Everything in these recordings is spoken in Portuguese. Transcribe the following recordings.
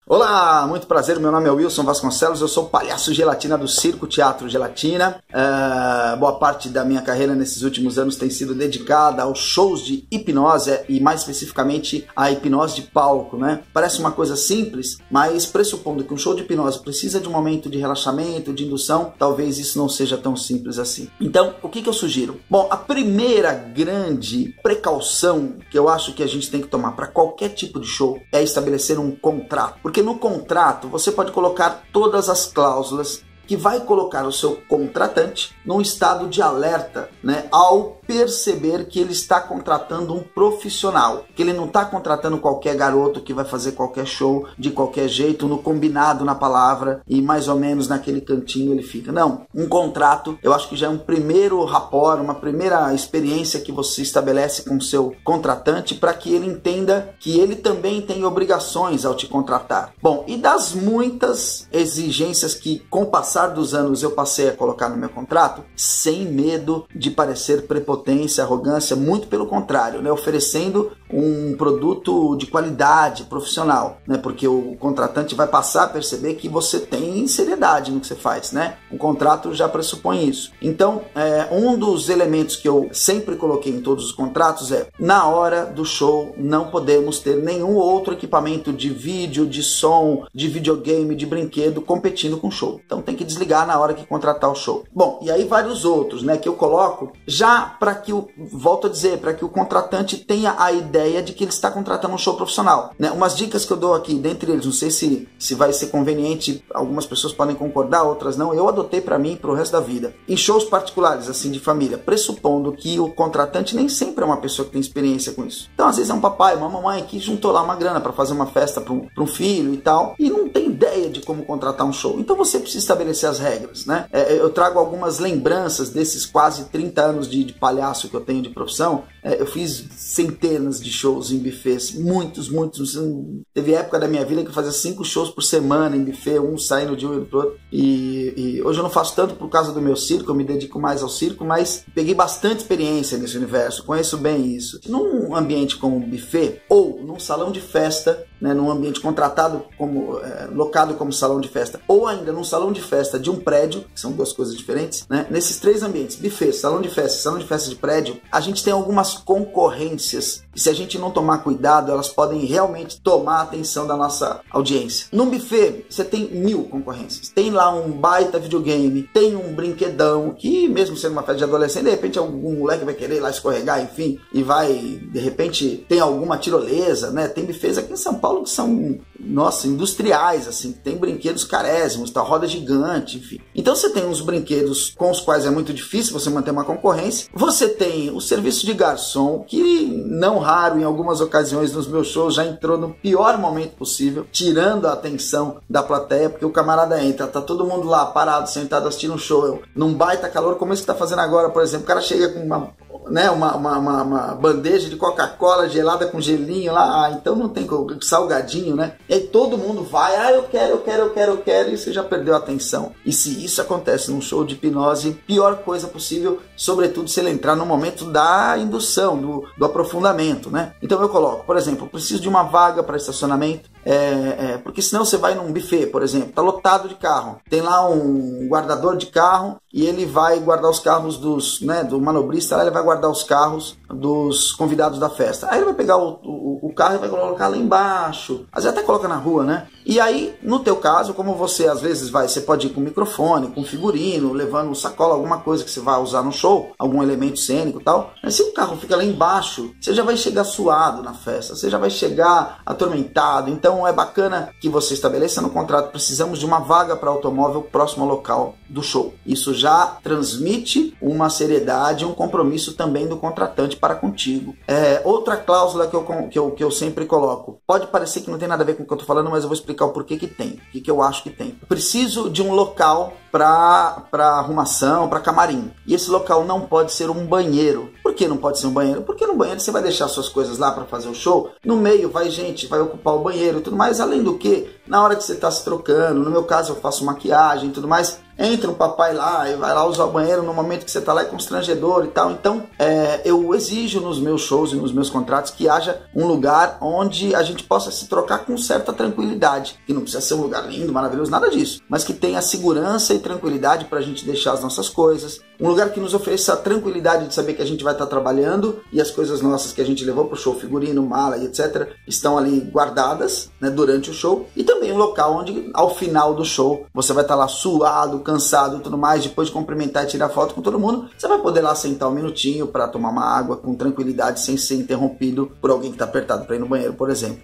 Olá, muito prazer, meu nome é Wilson Vasconcelos, eu sou palhaço gelatina do Circo Teatro Gelatina. Boa parte da minha carreira nesses últimos anos tem sido dedicada aos shows de hipnose e mais especificamente a hipnose de palco, né? Parece uma coisa simples, mas pressupondo que um show de hipnose precisa de um momento de relaxamento, de indução, talvez isso não seja tão simples assim. Então, o que eu sugiro? Bom, a primeira grande precaução que eu acho que a gente tem que tomar para qualquer tipo de show é estabelecer um contrato. Porque no contrato você pode colocar todas as cláusulas que vai colocar o seu contratante num estado de alerta, né, ao perceber que ele está contratando um profissional, que ele não está contratando qualquer garoto que vai fazer qualquer show de qualquer jeito, no combinado na palavra e mais ou menos naquele cantinho ele fica. Não, um contrato eu acho que já é um primeiro rapport, uma primeira experiência que você estabelece com o seu contratante para que ele entenda que ele também tem obrigações ao te contratar. Bom, e das muitas exigências que com o passar dos anos eu passei a colocar no meu contrato, sem medo de parecer prepotência, arrogância, muito pelo contrário, né? Oferecendo um produto de qualidade profissional, né? Porque o contratante vai passar a perceber que você tem seriedade no que você faz, né? O contrato já pressupõe isso. Então, um dos elementos que eu sempre coloquei em todos os contratos é: na hora do show não podemos ter nenhum outro equipamento de vídeo, de som, de videogame, de brinquedo competindo com o show. Então tem que desligar na hora que contratar o show. Bom, e aí vários outros, né, que eu coloco já para que volto a dizer, para que o contratante tenha a ideia de que ele está contratando um show profissional, né? Umas dicas que eu dou aqui, dentre eles, não sei se vai ser conveniente, algumas pessoas podem concordar, outras não, eu adotei para mim para o resto da vida. Em shows particulares, assim, de família, pressupondo que o contratante nem sempre é uma pessoa que tem experiência com isso. Então, às vezes é um papai, uma mamãe que juntou lá uma grana para fazer uma festa para um filho e tal, e não tem ideia de como contratar um show. Então você precisa estabelecer as regras, né? Eu trago algumas lembranças desses quase 30 anos de palhaço que eu tenho de profissão. Eu fiz centenas de shows em buffets, muitos. Teve época da minha vida que eu fazia 5 shows por semana em buffet, um saindo de um e do outro. E hoje eu não faço tanto por causa do meu circo, eu me dedico mais ao circo, mas peguei bastante experiência nesse universo, conheço bem isso. Num ambiente como um buffet ou num salão de festa, né, num ambiente contratado como locado como salão de festa, ou ainda num salão de festa de um prédio, que são duas coisas diferentes, né? Nesses três ambientes, buffet, salão de festa de prédio, a gente tem algumas concorrências e se a gente não tomar cuidado, elas podem realmente tomar a atenção da nossa audiência. Num buffet, você tem 1000 concorrências. Tem lá um baita videogame, tem um brinquedão, que mesmo sendo uma festa de adolescente, de repente algum moleque vai querer ir lá escorregar, enfim, e vai, de repente, tem alguma tirolesa, né? Tem buffets aqui em São Paulo que são, nossa, industriais, assim, tem brinquedos carésimos, tá, roda gigante, enfim. Então você tem uns brinquedos com os quais é muito difícil você manter uma concorrência. Você tem o serviço de garçom, que não raro, em algumas ocasiões nos meus shows, já entrou no pior momento possível, tirando a atenção da plateia, porque o camarada entra, tá todo mundo lá parado, sentado, assistindo um show, num baita calor, como esse que tá fazendo agora, por exemplo. O cara chega com uma bandeja de Coca-Cola gelada com gelinho lá, então não tem salgadinho, né? E aí todo mundo vai, eu quero, e você já perdeu a atenção. E se isso acontece num show de hipnose, pior coisa possível, sobretudo se ele entrar no momento da indução, do aprofundamento, né? Então eu coloco, por exemplo, eu preciso de uma vaga para estacionamento, porque senão você vai num buffet, por exemplo, tá lotado de carro, tem lá um guardador de carro e ele vai guardar os carros do manobrista, ele vai guardar os carros dos convidados da festa. Aí ele vai pegar o carro e vai colocar lá embaixo, às vezes até coloca na rua, né? E aí, no teu caso, como você às vezes você pode ir com microfone, com figurino, levando um sacola, alguma coisa que você vai usar no show, algum elemento cênico e tal, mas se o carro fica lá embaixo, você já vai chegar suado na festa, você já vai chegar atormentado. Então é bacana que você estabeleça no contrato: precisamos de uma vaga para automóvel próximo ao local do show. Isso já transmite uma seriedade, um compromisso também do contratante para contigo. Outra cláusula que eu sempre coloco, pode parecer que não tem nada a ver com o que eu estou falando, mas eu vou explicar o porquê que tem, o que eu acho que tem. Eu preciso de um local para arrumação, para camarim, e esse local não pode ser um banheiro. Por que não pode ser um banheiro? Porque no banheiro você vai deixar suas coisas lá para fazer o show, no meio vai gente, vai ocupar o banheiro e tudo mais, além do que, na hora que você está se trocando, no meu caso eu faço maquiagem e tudo mais, entra um papai lá e vai lá usar o banheiro no momento que você tá lá, é constrangedor e tal. Então, eu exijo nos meus shows e nos meus contratos que haja um lugar onde a gente possa se trocar com certa tranquilidade, que não precisa ser um lugar lindo, maravilhoso, nada disso, mas que tenha segurança e tranquilidade pra gente deixar as nossas coisas, um lugar que nos ofereça a tranquilidade de saber que a gente vai estar trabalhando e as coisas nossas que a gente levou pro show, figurino, mala e etc, estão ali guardadas, né, durante o show, e também um local onde ao final do show você vai estar lá suado, cansado e tudo mais, depois de cumprimentar e tirar foto com todo mundo, você vai poder lá sentar um minutinho para tomar uma água com tranquilidade, sem ser interrompido por alguém que está apertado para ir no banheiro, por exemplo.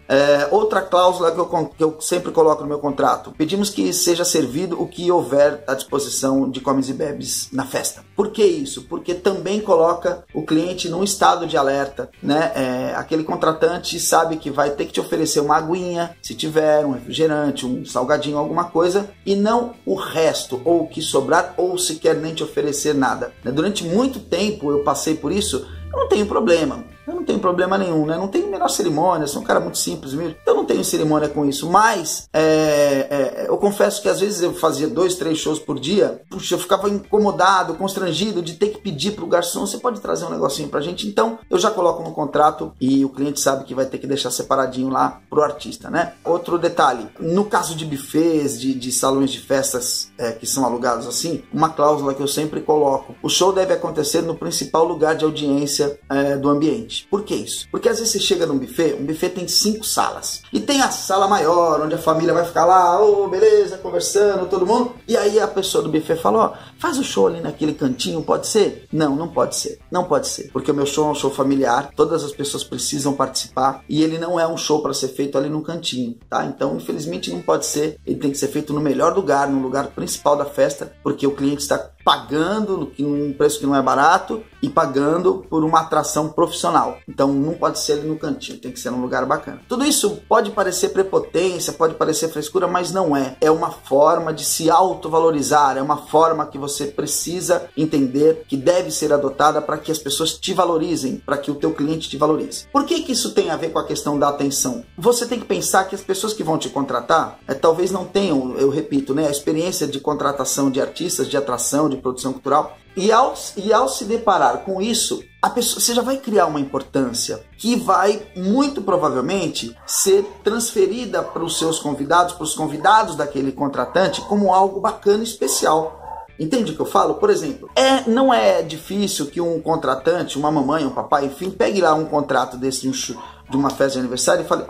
Outra cláusula que eu sempre coloco no meu contrato: pedimos que seja servido o que houver à disposição de comes e bebes na festa. Por que isso? Porque também coloca o cliente num estado de alerta, né? Aquele contratante sabe que vai ter que te oferecer uma aguinha, se tiver, um refrigerante, um salgadinho, alguma coisa, e não o resto, ou o que sobrar, ou sequer nem te oferecer nada. Durante muito tempo eu passei por isso. Eu não tenho problema. Eu não tenho problema nenhum, né? Não tenho a menor cerimônia, sou um cara muito simples mesmo. Então não tenho cerimônia com isso. Mas eu confesso que às vezes eu fazia 2, 3 shows por dia. Puxa, eu ficava incomodado, constrangido de ter que pedir pro garçom: você pode trazer um negocinho pra gente? Então eu já coloco no contrato e o cliente sabe que vai ter que deixar separadinho lá pro artista, né? Outro detalhe: no caso de buffets, de salões de festas que são alugados assim, uma cláusula que eu sempre coloco: o show deve acontecer no principal lugar de audiência do ambiente. Por que isso? Porque às vezes você chega num buffet, um buffet tem 5 salas, e tem a sala maior, onde a família vai ficar lá, beleza, conversando, todo mundo, e aí a pessoa do buffet fala: faz o show ali naquele cantinho, pode ser? Não, não pode ser, não pode ser, porque o meu show é um show familiar, todas as pessoas precisam participar, e ele não é um show para ser feito ali no cantinho, tá? Então, infelizmente, não pode ser, ele tem que ser feito no melhor lugar, no lugar principal da festa, porque o cliente está pagando num preço que não é barato e pagando por uma atração profissional. Então não pode ser ali no cantinho, tem que ser num lugar bacana. Tudo isso pode parecer prepotência, pode parecer frescura, mas não é. É uma forma de se autovalorizar, é uma forma que você precisa entender que deve ser adotada para que as pessoas te valorizem, para que o teu cliente te valorize. Por que que isso tem a ver com a questão da atenção? Você tem que pensar que as pessoas que vão te contratar talvez não tenham, eu repito, né, a experiência de contratação de artistas, de atração, de produção cultural, e ao se deparar com isso, a pessoa, você já vai criar uma importância que vai muito provavelmente ser transferida para os seus convidados, para os convidados daquele contratante, como algo bacana e especial. Entende o que eu falo? Por exemplo, não é difícil que um contratante, uma mamãe, um papai, enfim, pegue lá um contrato desse de uma festa de aniversário e fale: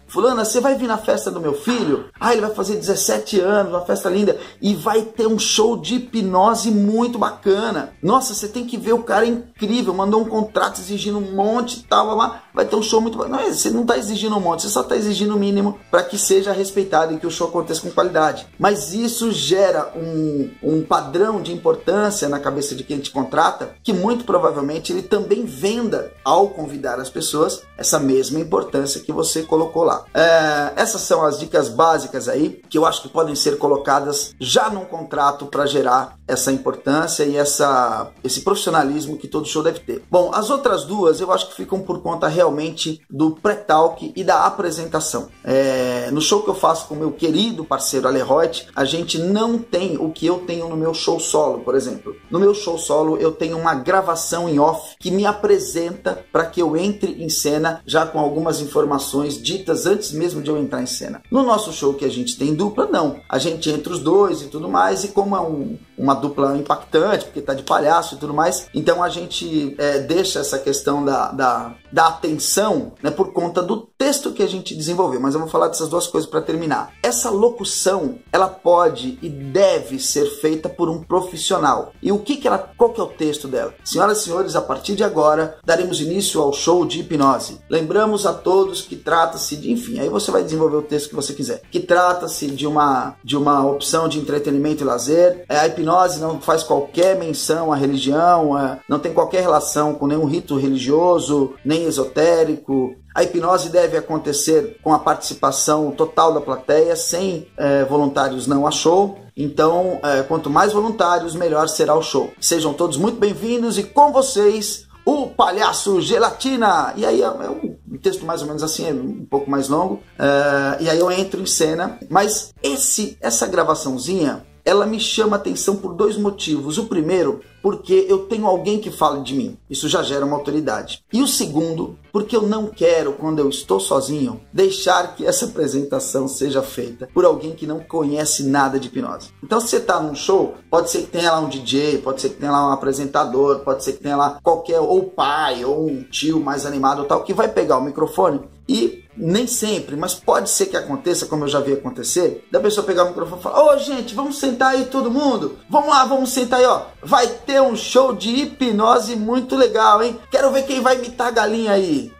fulana, você vai vir na festa do meu filho? Ele vai fazer 17 anos, uma festa linda, e vai ter um show de hipnose muito bacana. Nossa, você tem que ver, o cara é incrível, mandou um contrato exigindo um monte e tal, vai ter um show muito bacana. Não, você não está exigindo um monte, você só está exigindo o mínimo para que seja respeitado e que o show aconteça com qualidade. Mas isso gera um padrão de importância na cabeça de quem te contrata, que muito provavelmente ele também venda, ao convidar as pessoas, essa mesma importância que você colocou lá. Essas são as dicas básicas aí, que eu acho que podem ser colocadas já num contrato para gerar essa importância e esse profissionalismo que todo show deve ter. Bom, as outras duas eu acho que ficam por conta realmente do pré-talk e da apresentação. No show que eu faço com o meu querido parceiro Aleroy, a gente não tem o que eu tenho no meu show solo, por exemplo. No meu show solo eu tenho uma gravação em off que me apresenta para que eu entre em cena já com algumas informações ditas antes mesmo de eu entrar em cena. No nosso show que a gente tem dupla, não. A gente entra os dois e tudo mais, e como é uma dupla impactante, porque tá de palhaço e tudo mais, então a gente deixa essa questão da atenção, né, por conta do texto que a gente desenvolveu. Mas eu vou falar dessas duas coisas para terminar. Essa locução, ela pode e deve ser feita por um profissional. E qual que é o texto dela? Senhoras e senhores, a partir de agora daremos início ao show de hipnose. Lembramos a todos que trata-se de, enfim, aí você vai desenvolver o texto que você quiser, que trata-se de uma opção de entretenimento e lazer. A hipnose não faz qualquer menção à religião, não tem qualquer relação com nenhum rito religioso, nem esotérico. A hipnose deve acontecer com a participação total da plateia, sem voluntários não a show. Então, quanto mais voluntários, melhor será o show. Sejam todos muito bem-vindos, e com vocês, o Palhaço Gelatina. E aí é um texto mais ou menos assim, é um pouco mais longo, e aí eu entro em cena. Mas essa gravaçãozinha, ela me chama atenção por dois motivos. O primeiro, porque eu tenho alguém que fale de mim. Isso já gera uma autoridade. E o segundo, porque eu não quero, quando eu estou sozinho, deixar que essa apresentação seja feita por alguém que não conhece nada de hipnose. Então, se você está num show, pode ser que tenha lá um DJ, pode ser que tenha lá um apresentador, pode ser que tenha lá qualquer, ou pai, ou um tio mais animado ou tal, que vai pegar o microfone e nem sempre, mas pode ser que aconteça, como eu já vi acontecer, da pessoa pegar o microfone e falar: ô gente, vamos sentar aí todo mundo, vamos lá, vamos sentar aí, ó, vai ter um show de hipnose muito legal, hein, quero ver quem vai imitar a galinha aí,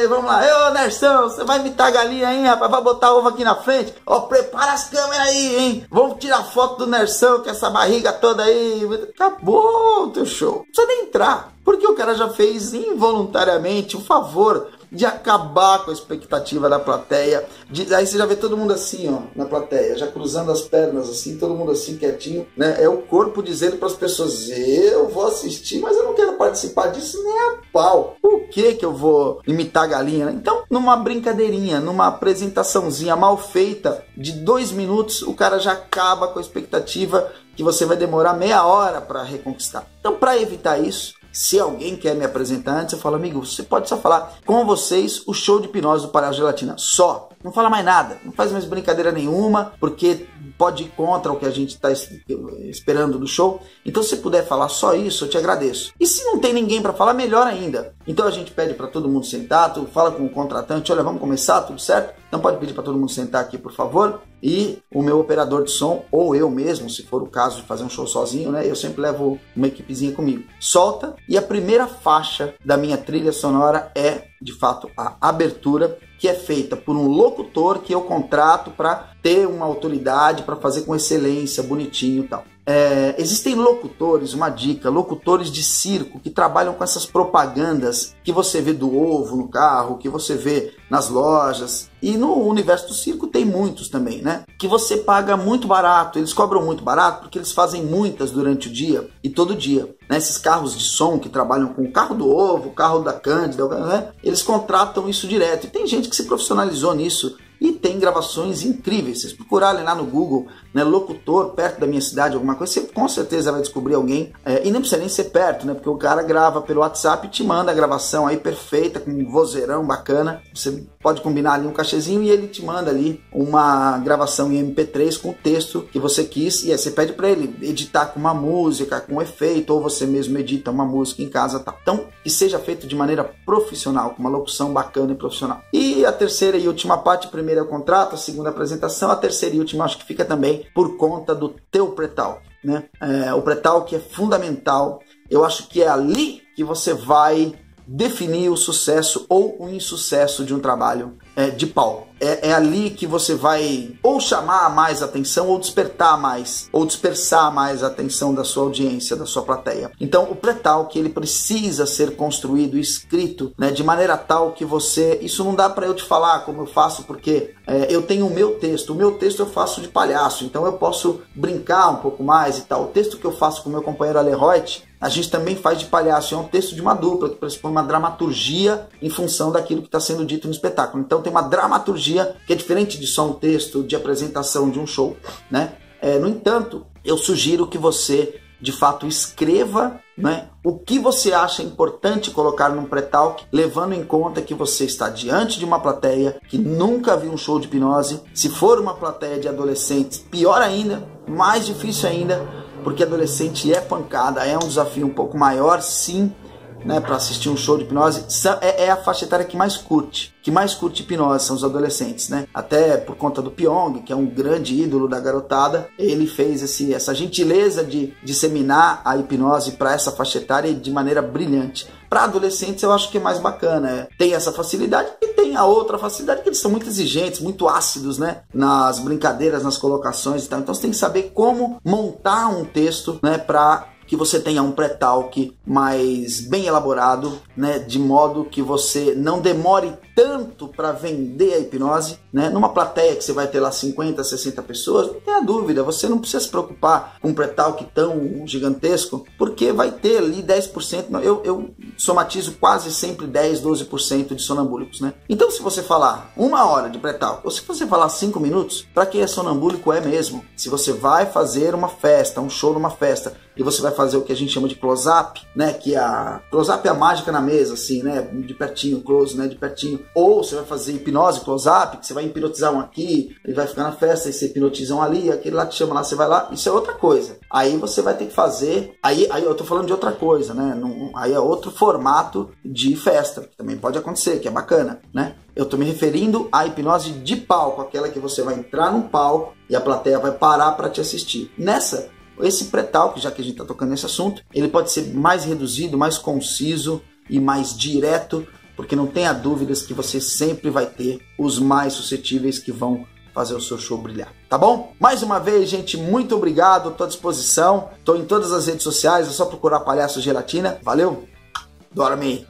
vamos lá, ô Nersão, você vai imitar a galinha aí, rapaz, vai botar ovo aqui na frente, ó, prepara as câmeras aí, hein, vamos tirar foto do Nersão com essa barriga toda aí, acabou o teu show, não precisa nem entrar, porque o cara já fez involuntariamente o favor de acabar com a expectativa da plateia. Aí você já vê todo mundo assim, ó, na plateia, já cruzando as pernas assim, todo mundo assim quietinho, né? É o corpo dizendo para as pessoas: eu vou assistir, mas eu não quero participar disso nem a pau. Por que eu vou imitar a galinha, né? Então, numa brincadeirinha, numa apresentaçãozinha mal feita de 2 minutos, o cara já acaba com a expectativa que você vai demorar meia hora para reconquistar. Então, para evitar isso, se alguém quer me apresentar antes, eu falo: amigo, você pode só falar com vocês o show de hipnose do Palhaço Gelatina. Só. Não fala mais nada. Não faz mais brincadeira nenhuma, porque pode ir contra o que a gente está esperando do show. Então, se puder falar só isso, eu te agradeço. E se não tem ninguém para falar, melhor ainda. Então, a gente pede para todo mundo sentar, tu fala com o contratante: olha, vamos começar, tudo certo? Então, pode pedir para todo mundo sentar aqui, por favor. E o meu operador de som, ou eu mesmo, se for o caso de fazer um show sozinho, né? Eu sempre levo uma equipezinha comigo. Solta, e a primeira faixa da minha trilha sonora é, de fato, a abertura, que é feita por um locutor que eu contrato para ter uma autoridade, para fazer com excelência, bonitinho e tal. Existem locutores, uma dica, locutores de circo que trabalham com essas propagandas que você vê do ovo no carro, que você vê nas lojas, e no universo do circo tem muitos também, né? Que você paga muito barato, eles cobram muito barato porque eles fazem muitas durante o dia e todo dia. Né? Esses carros de som que trabalham com o carro do ovo, o carro da Cândida, né? Eles contratam isso direto. E tem gente que se profissionalizou nisso e tem gravações incríveis. Vocês procurarem lá no Google, né, locutor perto da minha cidade, alguma coisa, você com certeza vai descobrir alguém. E não precisa nem ser perto, né? Porque o cara grava pelo WhatsApp e te manda a gravação aí perfeita, com um vozeirão bacana. Você pode combinar ali um cachezinho e ele te manda ali uma gravação em MP3 com o texto que você quis. E aí você pede para ele editar com uma música, com um efeito, ou você mesmo edita uma música em casa, tá? Então, que seja feito de maneira profissional, com uma locução bacana e profissional. E a terceira e última parte, a primeira é o contrato, a segunda é a apresentação, a terceira e última acho que fica também por conta do teu pré-talk, né? O pré-talk é fundamental. Eu acho que é ali que você vai definir o sucesso ou o insucesso de um trabalho de palco. É ali que você vai ou chamar mais atenção ou despertar mais, ou dispersar mais a atenção da sua audiência, da sua plateia. Então o pré-talk ele precisa ser construído e escrito, né, de maneira tal que você... Isso não dá para eu te falar como eu faço, porque eu tenho o meu texto eu faço de palhaço, então eu posso brincar um pouco mais e tal. O texto que eu faço com o meu companheiro Aleroit, a gente também faz de palhaço, é um texto de uma dupla que pressupõe uma dramaturgia em função daquilo que está sendo dito no espetáculo. Então tem uma dramaturgia que é diferente de só um texto de apresentação de um show, né? No entanto, eu sugiro que você de fato escreva, né, o que você acha importante colocar num pré-talk, levando em conta que você está diante de uma plateia que nunca viu um show de hipnose. Se for uma plateia de adolescentes, pior ainda, mais difícil ainda, porque adolescente é pancada, é um desafio um pouco maior, sim, né, para assistir um show de hipnose. É a faixa etária que mais curte hipnose, são os adolescentes, né? Até por conta do Pyong, que é um grande ídolo da garotada, ele fez essa gentileza de disseminar a hipnose para essa faixa etária de maneira brilhante. Para adolescentes eu acho que é mais bacana, tem essa facilidade e tem a outra facilidade que eles são muito exigentes, muito ácidos, né? Nas brincadeiras, nas colocações e tal. Então você tem que saber como montar um texto, né, para que você tenha um pré-talk mais bem elaborado, né, de modo que você não demore tanto para vender a hipnose, né? Numa plateia que você vai ter lá 50, 60 pessoas, não tenha dúvida, você não precisa se preocupar com um pré-talk tão gigantesco, porque vai ter ali 10%, eu somatizo quase sempre 10, 12% de sonambúlicos, né? Então se você falar 1 hora de pré-talk, ou se você falar 5 minutos, para quem é sonambúlico é mesmo. Se você vai fazer uma festa, um show numa festa, e você vai fazer o que a gente chama de close-up, né? Que close-up é a mágica na mesa, assim, né? De pertinho, close, né? De pertinho. Ou você vai fazer hipnose close-up, que você vai hipnotizar um aqui, ele vai ficar na festa, e você hipnotiza um ali, aquele lá te chama lá, você vai lá, isso é outra coisa. Aí você vai ter que fazer, aí eu tô falando de outra coisa, né? Aí é outro formato de festa, que também pode acontecer, que é bacana, né? Eu tô me referindo à hipnose de palco, aquela que você vai entrar num palco e a plateia vai parar para te assistir. Esse pré-talk, já que a gente está tocando nesse assunto, ele pode ser mais reduzido, mais conciso e mais direto, porque não tenha dúvidas que você sempre vai ter os mais suscetíveis que vão fazer o seu show brilhar, tá bom? Mais uma vez, gente, muito obrigado, estou à disposição, estou em todas as redes sociais, é só procurar Palhaço Gelatina, valeu? Dorme!